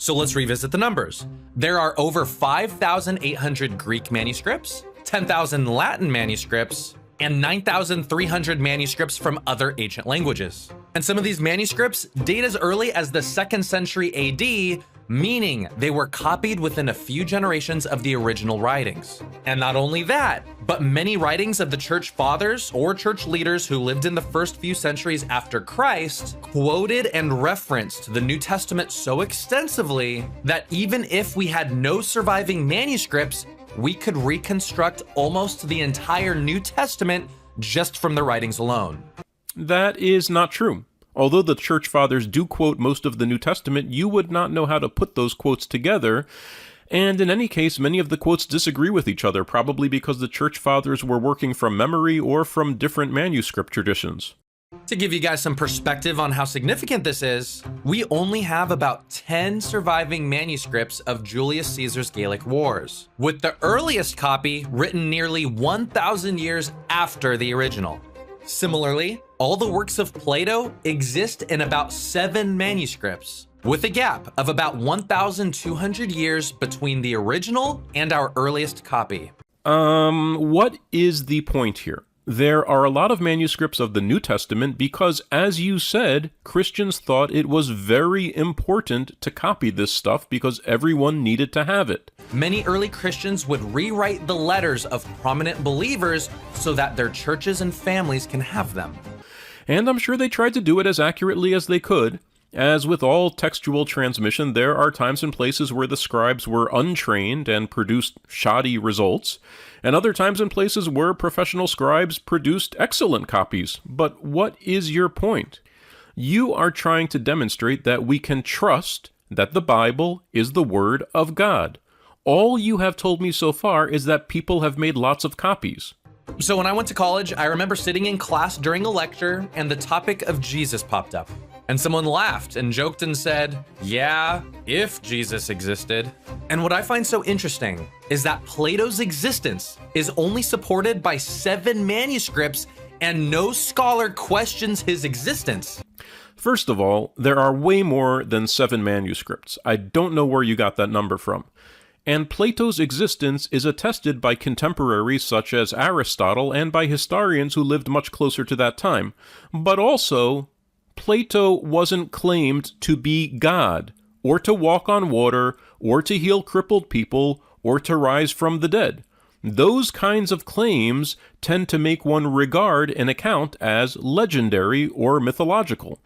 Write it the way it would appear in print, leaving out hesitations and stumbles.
So let's revisit the numbers. There are over 5,800 Greek manuscripts, 10,000 Latin manuscripts, and 9,300 manuscripts from other ancient languages. And some of these manuscripts date as early as the 2nd century AD, meaning they were copied within a few generations of the original writings. And not only that, but many writings of the church fathers or church leaders who lived in the first few centuries after Christ quoted and referenced the New Testament so extensively that even if we had no surviving manuscripts, we could reconstruct almost the entire New Testament just from the writings alone. That is not true. Although the church fathers do quote most of the New Testament, you would not know how to put those quotes together. And in any case, many of the quotes disagree with each other, probably because the church fathers were working from memory or from different manuscript traditions. To give you guys some perspective on how significant this is, we only have about 10 surviving manuscripts of Julius Caesar's Gallic Wars, with the earliest copy written nearly 1,000 years after the original. Similarly, all the works of Plato exist in about 7 manuscripts, with a gap of about 1,200 years between the original and our earliest copy. What is the point here? There are a lot of manuscripts of the New Testament because, as you said, Christians thought it was very important to copy this stuff because everyone needed to have it. Many early Christians would rewrite the letters of prominent believers so that their churches and families can have them. And I'm sure they tried to do it as accurately as they could. As with all textual transmission, there are times and places where the scribes were untrained and produced shoddy results, and other times and places where professional scribes produced excellent copies. But what is your point? You are trying to demonstrate that we can trust that the Bible is the Word of God. All you have told me so far is that people have made lots of copies. So when I went to college, I remember sitting in class during a lecture and the topic of Jesus popped up. And someone laughed and joked and said, yeah, if Jesus existed. And what I find so interesting is that Plato's existence is only supported by 7 manuscripts and no scholar questions his existence. First of all, there are way more than 7 manuscripts. I don't know where you got that number from. And Plato's existence is attested by contemporaries such as Aristotle and by historians who lived much closer to that time. But also, Plato wasn't claimed to be God, or to walk on water, or to heal crippled people, or to rise from the dead. Those kinds of claims tend to make one regard an account as legendary or mythological.